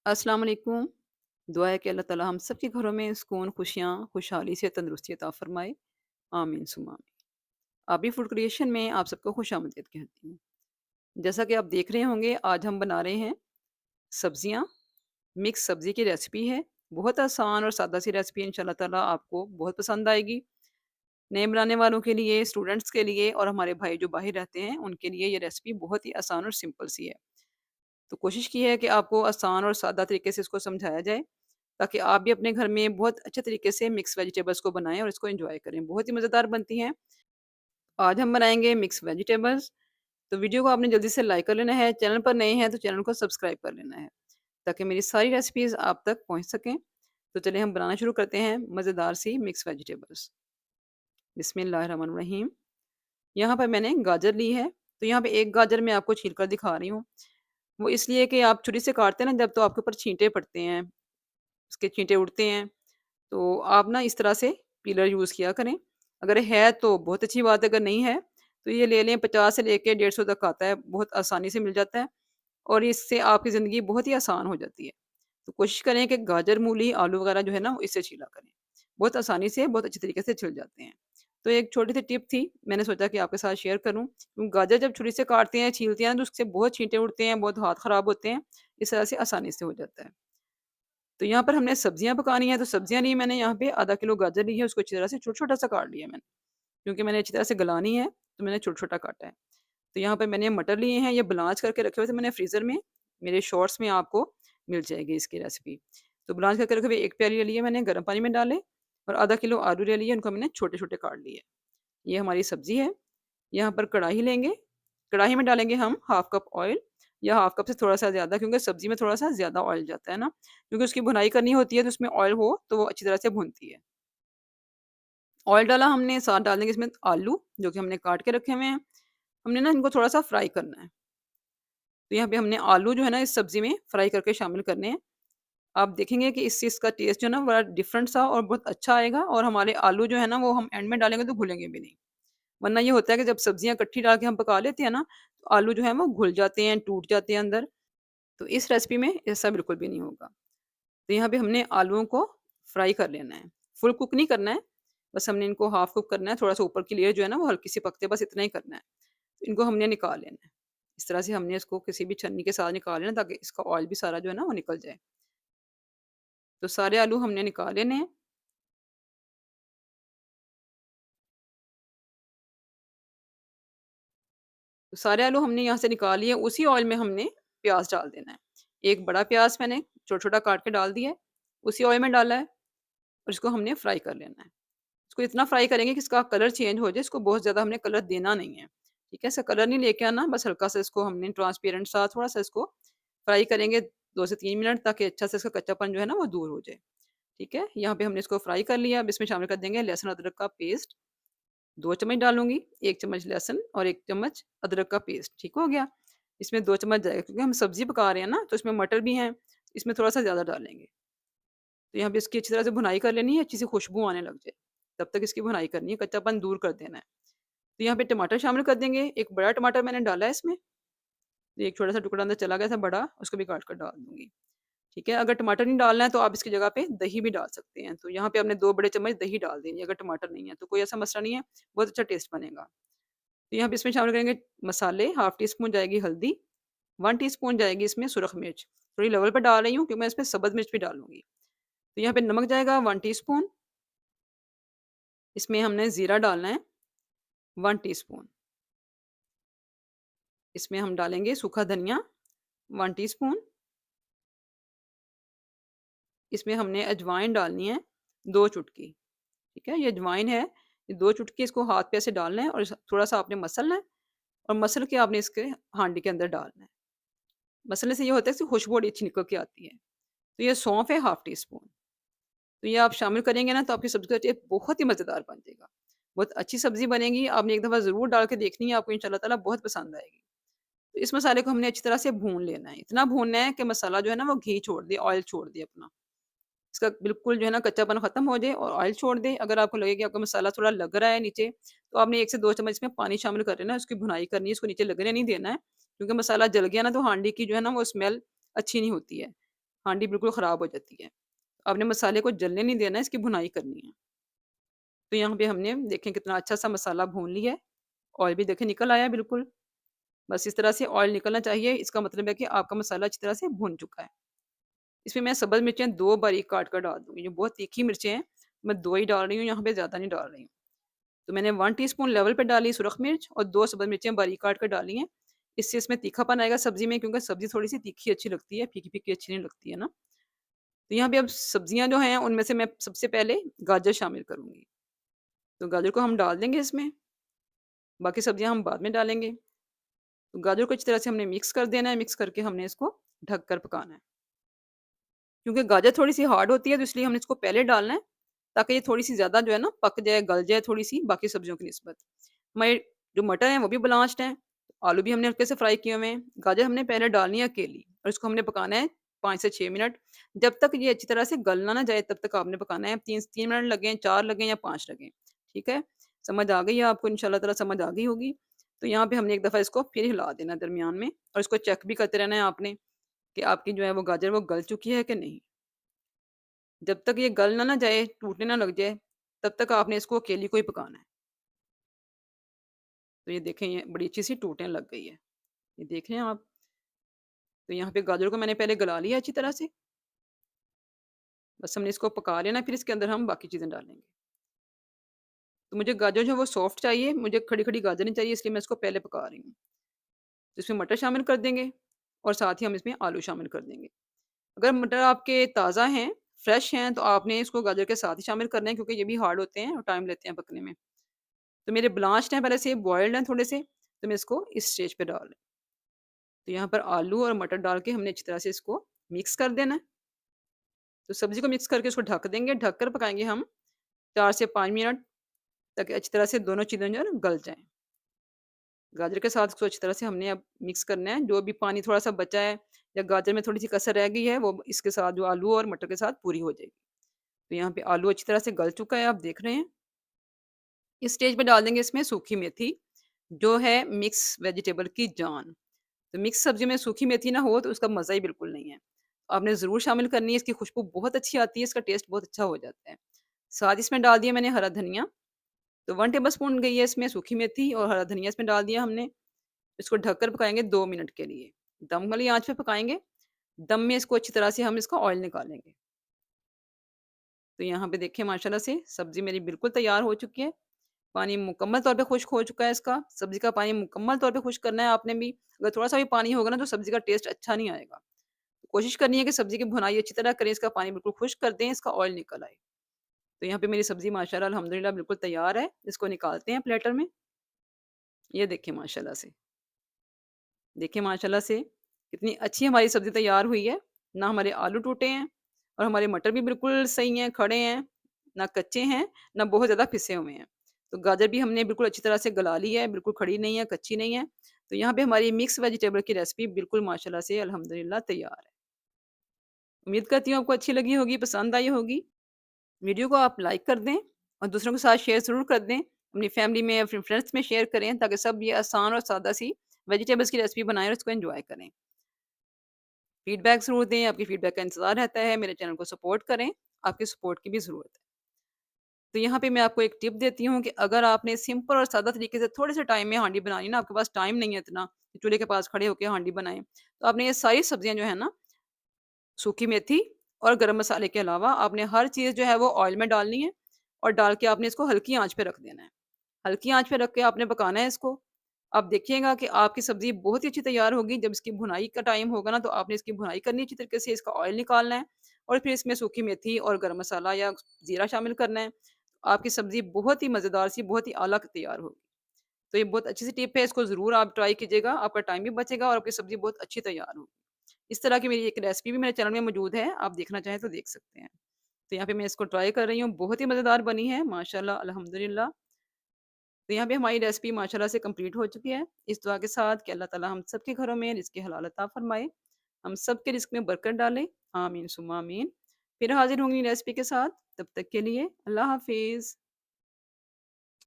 अस्सलाम वालेकुम। दुआ है कि अल्लाह ताला हम सब के घरों में सुकून, खुशियाँ, खुशहाली से तंदुरुस्ती अता फ़रमाए। आमीन सुम्मा आमीन। आबी फूड क्रिएशन में आप सबको खुशामदीद कहती हूँ। जैसा कि आप देख रहे होंगे आज हम बना रहे हैं सब्जियाँ, मिक्स सब्ज़ी की रेसिपी है। बहुत आसान और सादा सी रेसिपी है इंशाअल्लाह ताला आपको बहुत पसंद आएगी। नए बनाने वालों के लिए, स्टूडेंट्स के लिए और हमारे भाई जो बाहर रहते हैं उनके लिए ये रेसिपी बहुत ही आसान और सिंपल सी है। तो कोशिश की है कि आपको आसान और सादा तरीके से इसको समझाया जाए, ताकि आप भी अपने घर में बहुत अच्छे तरीके से मिक्स वेजिटेबल्स को बनाएँ और इसको एन्जॉय करें। बहुत ही मज़ेदार बनती हैं। आज हम बनाएँगे मिक्स वेजिटेबल्स, तो वीडियो को आपने जल्दी से लाइक कर लेना है। चैनल पर नए हैं तो चैनल को सब्सक्राइब कर लेना है, ताकि मेरी सारी रेसिपीज़ आप तक पहुँच सकें। तो चलिए हम बनाना शुरू करते हैं मज़ेदार सी मिक्स वेजिटेबल्स। बिस्मिल्लाहिर्रहमानिर्रहीम। यहाँ पर मैंने गाजर ली है, तो यहाँ पे 1 गाजर मैं आपको छील कर दिखा रही हूँ। वो इसलिए कि आप छुरी से काटते हैं ना जब, तो आपके ऊपर छींटे पड़ते हैं, उसके छींटे उड़ते हैं। तो आप ना इस तरह से पीलर यूज़ किया करें। अगर है तो बहुत अच्छी बात है, अगर नहीं है तो ये ले लें, 50 से लेके 150 तक आता है, बहुत आसानी से मिल जाता है और इससे आपकी ज़िंदगी बहुत ही आसान हो जाती है। तो कोशिश करें कि गाजर, मूली, आलू वगैरह जो है ना, वो इससे छीला करें। बहुत आसानी से, बहुत अच्छे तरीके से छिल जाते हैं। तो एक छोटी-सी टिप थी, मैंने सोचा कि आपके साथ शेयर करूँ। गाजर जब छुरी से काटते हैं, छीलते हैं ना, तो उससे बहुत छींटे उड़ते हैं, बहुत हाथ खराब होते हैं। इस तरह से आसानी से हो जाता है। तो यहाँ पर हमने सब्जियाँ पकानी है, तो सब्जियाँ ली मैंने यहाँ पे आधा किलो गाजर ली है, उसको अच्छी तरह से छोटा-छोटा सा काट लिया मैंने। क्योंकि मैंने अच्छी तरह से गलानी है, तो मैंने छोटा-छोटा काटा है। तो यहाँ पे मैंने मटर लिए हैं, ये ब्लांच करके रखे हुए थे मैंने फ्रीज़र में, मेरे शॉर्ट्स में आपको मिल जाएगी इसकी रेसिपी। तो ब्लांच करके रखे हुए 1 प्याली ले लिए मैंने, गर्म पानी में डाले और आधा किलो आलू ले लिए, उनको मैंने छोटे-छोटे काट लिए। ये हमारी सब्ज़ी है। यहाँ पर कढ़ाई लेंगे, कढ़ाई में डालेंगे हम हाफ़ कप ऑयल या हाफ़ कप से थोड़ा-सा ज़्यादा, क्योंकि सब्ज़ी में थोड़ा-सा ज़्यादा ऑयल जाता है ना, क्योंकि उसकी भुनाई करनी होती है, तो उसमें ऑयल हो तो वो अच्छी तरह से भूनती है। ऑयल डाला हमने, साथ डाल देंगे इसमें आलू, जो कि हमने काट के रखे हुए हैं। हमने ना इनको थोड़ा-सा फ्राई करना है। तो यहाँ पे हमने आलू जो है ना इस सब्ज़ी में फ्राई करके शामिल करने हैं। आप देखेंगे कि इससे इसका टेस्ट जो है ना बड़ा डिफरेंट सा और बहुत अच्छा आएगा, और हमारे आलू जो है ना वो हम एंड में डालेंगे तो घुलेंगे भी नहीं। वरना ये होता है कि जब सब्जियाँ इकट्ठी डाल के हम पका लेते हैं ना, तो आलू जो है वो घुल जाते हैं, टूट जाते हैं अंदर। तो इस रेसिपी में ऐसा बिल्कुल भी नहीं होगा। तो यहाँ पे हमने आलूओं को फ्राई कर लेना है। फुल कुक नहीं करना है, बस हमने इनको हाफ कुक करना है, थोड़ा-सा ऊपर की लेयर जो है ना वो हल्की-सी पकते, बस इतना ही करना है। तो इनको हमने निकाल लेना है। इस तरह से हमने इसको किसी भी छन्नी के साथ निकाल लेना, ताकि इसका ऑयल भी सारा जो है ना वो निकल जाए। तो सारे आलू हमने निकाल लेने हैं। तो सारे आलू हमने यहाँ से निकाल लिए, उसी ऑयल में हमने प्याज़ डाल देना है। एक बड़ा प्याज़ मैंने छोटा-छोटा काट के डाल दिया है, उसी ऑयल में डाला है और इसको हमने फ्राई कर लेना है। इसको इतना फ्राई करेंगे कि इसका कलर चेंज हो जाए, इसको बहुत ज़्यादा हमने कलर देना नहीं है। ठीक है? इसका कलर नहीं लेके आना, बस हल्का-सा इसको हमने ट्रांसपेरेंट सा थोड़ा-सा इसको फ्राई करेंगे 2 से 3 मिनट, ताकि अच्छा से इसका कच्चापन जो है ना वो दूर हो जाए। ठीक है? यहाँ पे हमने इसको फ्राई कर लिया, अब इसमें शामिल कर देंगे लहसुन अदरक का पेस्ट। 2 चम्मच डालूँगी, 1 चम्मच लहसुन और 1 चम्मच अदरक का पेस्ट, ठीक हो गया? इसमें 2 चम्मच जाएगा, क्योंकि हम सब्ज़ी पका रहे हैं ना, तो इसमें मटर भी हैं, इसमें थोड़ा-सा ज़्यादा डालेंगे। तो यहाँ पे इसकी अच्छी तरह से भुनाई कर लेनी है, अच्छी सी खुशबू आने लग जाए, तब तक इसकी भुनाई करनी है, कच्चापन दूर कर देना है। तो यहाँ पे टमाटर शामिल कर देंगे, एक बड़ा टमाटर मैंने डाला है इसमें, एक छोटा-सा टुकड़ा अंदर चला गया था बड़ा, उसको भी काट कर डाल दूँगी। ठीक है? अगर टमाटर नहीं डालना है तो आप इसकी जगह पे दही भी डाल सकते हैं। तो यहाँ पे हमने 2 बड़े चम्मच दही डाल दी है, अगर टमाटर नहीं है, तो कोई ऐसा मसला नहीं है, बहुत अच्छा टेस्ट बनेगा। तो यहाँ पे इसमें शामिल करेंगे मसाले, हाफ टी स्पून जाएगी हल्दी, 1 टीस्पून जाएगी इसमें सुरख मिर्च, थोड़ी लेवल पे डाल रही हूँ क्योंकि मैं इसमें सब्ज़ मिर्च भी डालूँगी। तो यहाँ पे नमक जाएगा 1 टीस्पून, इसमें हमने ज़ीरा डालना है 1 टीस्पून, इसमें हम डालेंगे सूखा धनिया 1 टीस्पून, इसमें हमने अजवाइन डालनी है 2 चुटकी, ठीक है? ये अजवाइन है, ये 2 चुटकी इसको हाथ पे ऐसे डालना है और थोड़ा-सा आपने मसलना है और मसल के आपने इसके हांडी के अंदर डालना है। मसलने से ये होता है इसकी खुशबू बड़ी अच्छी निकल के आती है। तो ये सौंफ है हाफ टी स्पून। तो ये आप शामिल करेंगे ना, तो आपकी सब्ज़ी का टेस्ट बहुत ही मज़ेदार बन जाएगा। बहुत अच्छी सब्ज़ी बनेगी, आपने एक दफ़ा ज़रूर डाल के देखनी है, आपको इंशाअल्लाह ताला बहुत पसंद आएगी। तो इस मसाले को हमने अच्छी तरह से भून लेना है, इतना भूनना है कि मसाला जो है ना वो घी छोड़ दे, ऑयल छोड़ दे अपना। इसका बिल्कुल जो है ना कच्चापन ख़त्म हो जाए और ऑयल छोड़ दे। अगर आपको लगे कि आपका मसाला थोड़ा लग रहा है नीचे, तो आपने 1 से 2 चम्मच इसमें पानी शामिल कर लेना है, उसकी भुनाई करनी है, इसको नीचे लगने नहीं देना है, क्योंकि मसाला जल गया ना तो हांडी की जो है ना वो स्मेल अच्छी नहीं होती है। हांडी बिल्कुल ख़राब हो जाती है। आपने मसाले को जलने नहीं देना है, इसकी भुनाई करनी है। तो यहाँ पे हमने देखें कितना अच्छा-सा मसाला भून लिया है। ऑयल भी देखें निकल आया है बिल्कुल। बस इस तरह से ऑयल निकलना चाहिए, इसका मतलब है कि आपका मसाला अच्छी तरह से भुन चुका है। इसमें मैं सब्ज़ मिर्चें 2 बारीक काट कर डाल दूँगी, जो बहुत तीखी मिर्चें हैं, मैं 2 ही डाल रही हूँ यहाँ पे, ज़्यादा नहीं डाल रही हूँ। तो मैंने 1 टीस्पून लेवल पे डाली सुरख मिर्च और 2 सब्ज़ मिर्चें बारीक काट कर डाली हैं। इससे इसमें तीखापन आएगा सब्ज़ी में, क्योंकि सब्ज़ी थोड़ी-सी तीखी अच्छी लगती है, फीकी-फीकी अच्छी नहीं लगती है ना। तो यहाँ पे अब सब्ज़ियाँ जो हैं, उनमें से मैं सबसे पहले गाजर शामिल करूँगी। तो गाजर को हम डाल देंगे इसमें, बाकी सब्ज़ियाँ हम बाद में डालेंगे। तो गाजर को अच्छी तरह से हमने मिक्स कर देना है, मिक्स करके हमने इसको ढक कर पकाना है। क्योंकि गाजर थोड़ी-सी हार्ड होती है, तो इसलिए हमने इसको पहले डालना है, ताकि ये थोड़ी-सी ज़्यादा जो है ना पक जाए, गल जाए थोड़ी-सी बाकी सब्जियों की निस्बत। हमारे जो मटर हैं वो भी ब्लांच्ड हैं, आलू भी हमने हल्के से फ्राई किए हुए हैं, गाजर हमने पहले डालनी है अकेली और इसको हमने पकाना है 5 से 6 मिनट। जब तक ये अच्छी तरह से गल ना जाए तब तक आपने पकाना है, 3 मिनट लगें, 4 लगें या 5 लगें, ठीक है? समझ आ गई है आपको, इंशाल्लाह ताला समझ आ गई होगी। तो यहाँ पे हमने एक दफ़ा इसको फिर हिला देना है दरमियान में और इसको चेक भी करते रहना है आपने कि आपकी जो है वो गाजर वो गल चुकी है कि नहीं। जब तक ये गल ना जाए, टूटने ना लग जाए, तब तक आपने इसको अकेली को ही पकाना है। तो ये देखें ये बड़ी अच्छी-सी टूटने लग गई है। ये देख रहे हैं आप? तो यहाँ पे गाजर को मैंने पहले गला लिया अच्छी तरह से, बस हमने इसको पका लेना फिर इसके अंदर हम बाकी चीज़ें डालेंगे। तो मुझे गाजर जो है वो सॉफ्ट चाहिए, मुझे खड़ी-खड़ी गाजर नहीं चाहिए, इसलिए मैं इसको पहले पका रही हूँ। तो इसमें मटर शामिल कर देंगे और साथ ही हम इसमें आलू शामिल कर देंगे। अगर मटर आपके ताज़ा हैं, फ्रेश हैं, तो आपने इसको गाजर के साथ ही शामिल करना है, क्योंकि ये भी हार्ड होते हैं और टाइम लेते हैं पकने में। तो मेरे ब्लांच्ड हैं पहले से, बॉइल्ड हैं थोड़े से, तो मैं इसको इस स्टेज पे डाल रही हूँ। तो यहाँ पर आलू और मटर डाल के हमने अच्छी तरह से इसको मिक्स कर देना है। तो सब्ज़ी को मिक्स करके उसको ढक देंगे, ढक कर पकाएँगे हम 4 से 5 मिनट, ताकि अच्छी तरह से दोनों चीज़ें जो है ना गल जाएँ। गाजर के साथ इसको अच्छी तरह से हमने अब मिक्स करना है, जो भी पानी थोड़ा-सा बचा है या गाजर में थोड़ी-सी कसर रह गई है, वो इसके साथ जो आलू और मटर के साथ पूरी हो जाएगी। तो यहाँ पे आलू अच्छी तरह से गल चुका है, आप देख रहे हैं। इस स्टेज पे डाल देंगे इसमें सूखी मेथी, जो है मिक्स वेजिटेबल की जान। तो मिक्स सब्ज़ी में सूखी मेथी ना हो तो उसका मज़ा ही बिल्कुल नहीं है। आपने ज़रूर शामिल करनी है, इसकी खुशबू बहुत अच्छी आती है, इसका टेस्ट बहुत अच्छा हो जाता है। साथ इसमें डाल दिया मैंने हरा धनिया, तो 1 टेबलस्पून गई है इसमें सूखी मेथी और हरा धनिया इसमें डाल दिया हमने। इसको ढककर पकाएँगे 2 मिनट के लिए। दम वाली आँच पे पकाएँगे, दम में इसको अच्छी तरह से हम इसका ऑयल निकालेंगे। तो यहाँ पे देखिए माशाल्लाह से सब्ज़ी मेरी बिल्कुल तैयार हो चुकी है। पानी मुकम्मल तौर पे खुश्क हो चुका है इसका। सब्ज़ी का पानी मुकम्मल तौर पे खुश्क करना है आपने भी। अगर थोड़ा-सा भी पानी होगा ना तो सब्ज़ी का टेस्ट अच्छा नहीं आएगा। कोशिश करनी है कि सब्ज़ी की भुनाई अच्छी तरह करें, इसका पानी बिल्कुल खुश्क कर दें, इसका ऑयल निकल आए। तो यहाँ पे मेरी सब्ज़ी माशाल्लाह अल्हम्दुलिल्लाह बिल्कुल तैयार है। इसको निकालते हैं प्लेटर में। ये देखिए माशाल्लाह से। देखिए माशाल्लाह से कितनी अच्छी हमारी सब्ज़ी तैयार हुई है। ना हमारे आलू टूटे हैं और हमारे मटर भी बिल्कुल सही हैं, खड़े हैं, ना कच्चे हैं, ना बहुत ज़्यादा पिसे हुए हैं। तो गाजर भी हमने बिल्कुल अच्छी तरह से गला ली है, बिल्कुल खड़ी नहीं है, कच्ची नहीं है। तो यहाँ पे हमारी मिक्स वेजिटेबल की रेसिपी बिल्कुल माशाल्लाह से अल्हम्दुलिल्लाह तैयार है। उम्मीद करती हूँ आपको अच्छी लगी होगी, पसंद आई होगी। वीडियो को आप लाइक कर दें और दूसरों के साथ शेयर ज़रूर कर दें। अपनी फैमिली में, अपने फ्रेंड्स में शेयर करें, ताकि सब ये आसान और सादा सी वेजिटेबल्स की रेसिपी बनाएँ और इसको एन्जॉय करें। फीडबैक ज़रूर दें, आपकी फीडबैक का इंतज़ार रहता है। मेरे चैनल को सपोर्ट करें, आपकी सपोर्ट की भी ज़रूरत है। तो यहाँ पे मैं आपको एक टिप देती हूँ कि अगर आपने सिंपल और सादा तरीके से थोड़े से टाइम में हांडी बनानी है ना, आपके पास टाइम नहीं है इतना, कि चूल्हे के पास खड़े होके हांडी बनाएँ। तो आपने ये सारी सब्जियाँ जो है ना, सूखी मेथी और गरम मसाले के अलावा आपने हर चीज़ जो है वो ऑयल में डालनी है और डाल के आपने इसको हल्की आँच पे रख देना है। हल्की आँच पे रख के आपने पकाना है इसको। आप देखिएगा कि आपकी सब्ज़ी बहुत ही अच्छी तैयार होगी। जब इसकी भुनाई का टाइम होगा ना, तो आपने इसकी भुनाई करनी है अच्छी तरीके से, इसका ऑयल निकालना है और फिर इसमें सूखी मेथी और गरम मसाला या ज़ीरा शामिल करना है। आपकी सब्ज़ी बहुत ही मज़ेदार सी, बहुत ही आला तैयार होगी। तो ये बहुत अच्छी सी टिप है, इसको ज़रूर आप ट्राई कीजिएगा। आपका टाइम भी बचेगा और आपकी सब्ज़ी बहुत अच्छी तैयार होगी। इस तरह की मेरी एक रेसिपी भी मेरे चैनल में मौजूद है, आप देखना चाहें तो देख सकते हैं। तो यहाँ पे मैं इसको ट्राई कर रही हूँ, बहुत ही मज़ेदार बनी है माशाल्लाह अल्हम्दुलिल्लाह। तो यहाँ पे हमारी रेसिपी माशाल्लाह से कंप्लीट हो चुकी है। इस दुआ के साथ कि अल्लाह ताला हम सबके घरों में रिज़्क़ हलाल अता फ़रमाए। हम सबके रिज़्क़ में बरकत डाले। आमीन सुम्मा आमीन। फिर हाज़िर होंगी रेसिपी के साथ, तब तक के लिए अल्लाह हाफ़िज़।